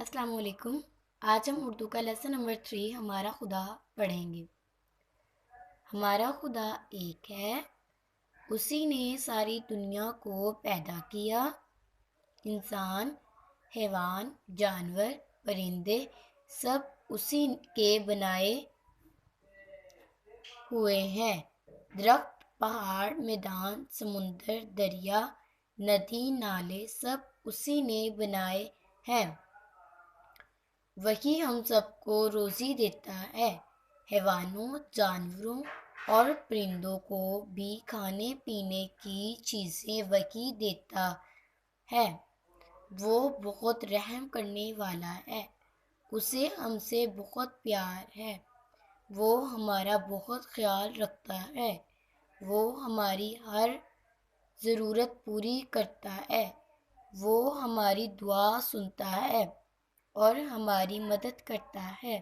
السلام علیکم۔ آج ہم اردو کا لیسن نمبر 3 ہمارا خدا پڑھیں گے۔ ہمارا خدا ایک ہے، اسی نے ساری دنیا کو پیدا کیا۔ انسان، حیوان، جانور، پرندے سب اسی کے بنائے ہوئے ہیں۔ درخت، پہاڑ، میدان، سمندر، دریا، ندی، نالے سب اسی نے بنائے ہیں۔ وہی ہم سب کو روزی دیتا ہے۔ حیوانوں، جانوروں اور پرندوں کو بھی کھانے پینے کی چیزیں وہی دیتا ہے۔ وہ بہت رحم کرنے والا ہے، اسے ہم سے بہت پیار ہے۔ وہ ہمارا بہت خیال رکھتا ہے۔ وہ ہماری ہر ضرورت پوری کرتا ہے۔ وہ ہماری دعا سنتا ہے اور ہماری مدد کرتا ہے۔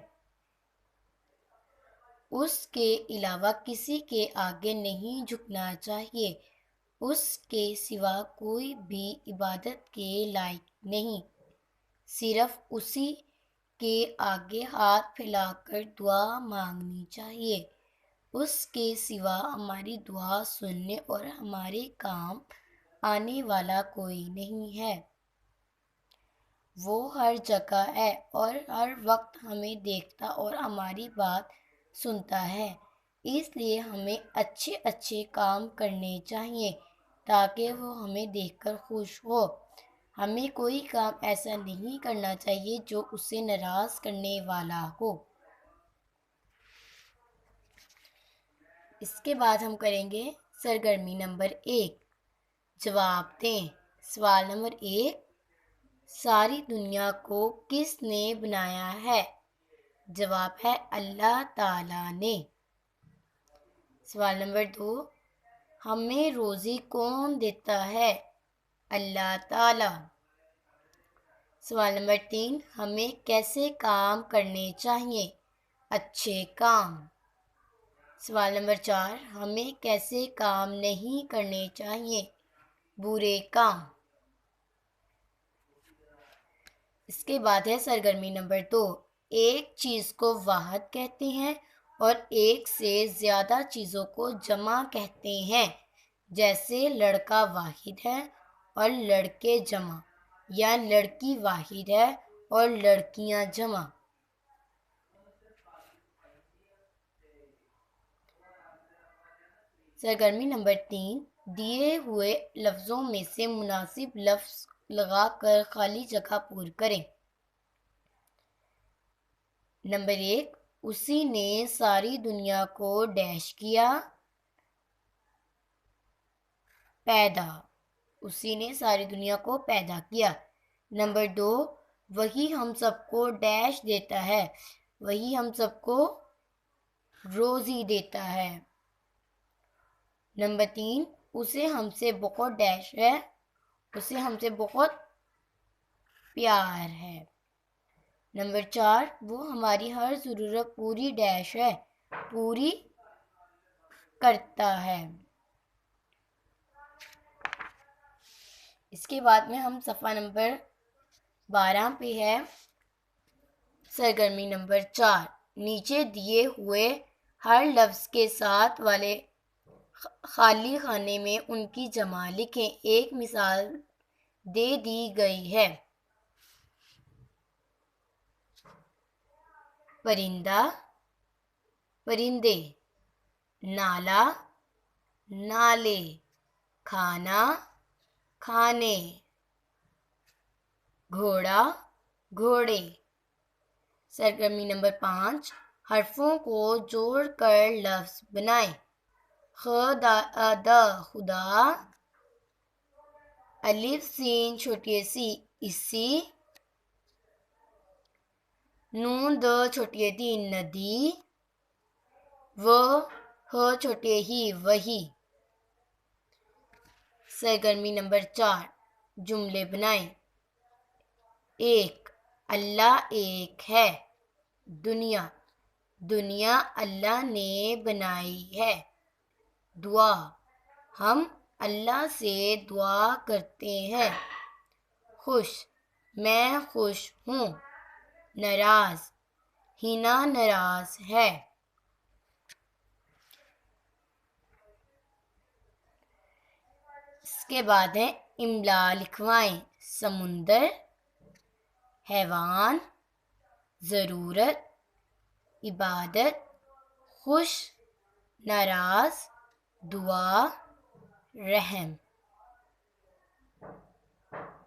اس کے علاوہ کسی کے آگے نہیں جھکنا چاہیے۔ اس کے سوا کوئی بھی عبادت کے لائق نہیں۔ صرف اسی کے آگے ہاتھ پھیلا کر دعا مانگنی چاہیے۔ اس کے سوا ہماری دعا سننے اور ہمارے کام آنے والا کوئی نہیں ہے۔ وہ ہر جگہ ہے اور ہر وقت ہمیں دیکھتا اور ہماری بات سنتا ہے۔ اس لیے ہمیں اچھے اچھے کام کرنے چاہیے تاکہ وہ ہمیں دیکھ کر خوش ہو۔ ہمیں کوئی کام ایسا نہیں کرنا چاہیے جو اسے ناراض کرنے والا ہو۔ اس کے بعد ہم کریں گے سرگرمی نمبر 1، جواب دیں۔ سوال نمبر 1، ساری دنیا کو کس نے بنایا ہے؟ جواب ہے اللہ تعالیٰ نے۔ سوال نمبر 2، ہمیں روزی کون دیتا ہے؟ اللہ تعالیٰ۔ سوال نمبر 3، ہمیں کیسے کام کرنے چاہیے؟ اچھے کام۔ سوال نمبر 4، ہمیں کیسے کام نہیں کرنے چاہیے؟ برے کام۔ اس کے بعد ہے سرگرمی نمبر 2، ایک چیز کو واحد کہتے ہیں اور ایک سے زیادہ چیزوں کو جمع کہتے ہیں، جیسے لڑکا واحد ہے اور لڑکے جمع، یا لڑکی واحد ہے اور لڑکیاں جمع۔ سرگرمی نمبر 3، دیے ہوئے لفظوں میں سے مناسب لفظ لگا کر خالی جگہ پر کریں۔ نمبر 1، اسی نے ساری دنیا کو ڈیش کیا۔ پیدا، اسی نے ساری دنیا کو پیدا کیا۔ نمبر 2، وہی ہم سب کو ڈیش دیتا ہے، وہی ہم سب کو روزی دیتا ہے۔ نمبر 3، اسے ہم سے بہت ڈیش ہے، اسے ہم سے بہت پیار ہے۔ نمبر 4، وہ ہماری ہر ضرورت پوری ڈیش ہے، پوری کرتا ہے۔ اس کے بعد میں ہم صفحہ نمبر 12 پہ ہے سرگرمی نمبر 4، نیچے دیے ہوئے ہر لفظ کے ساتھ والے خالی خانے میں ان کی جمع لکھیں۔ ایک مثال دے دی گئی ہے۔ پرندہ، پرندے، نالا، نالے، کھانا، کھانے، گھوڑا، گھوڑے۔ سرگرمی نمبر 5، حرفوں کو جوڑ کر لفظ بنائیں۔ خدا، خدا، الف سین چھوٹی سی اسی، نون د چھوٹی دی ندی، و ہ چھوٹی ہی وہی۔ سرگرمی نمبر 4، جملے بنائیں۔ 1، اللہ ایک ہے۔ دنیا، دنیا اللہ نے بنائی ہے۔ دعا، ہم اللہ سے دعا کرتے ہیں۔ خوش، میں خوش ہوں۔ ناراض، ہینا ناراض ہے۔ اس کے بعد ہے املا لکھوائیں۔ سمندر، حیوان، ضرورت، عبادت، خوش، ناراض، دعا، رحم۔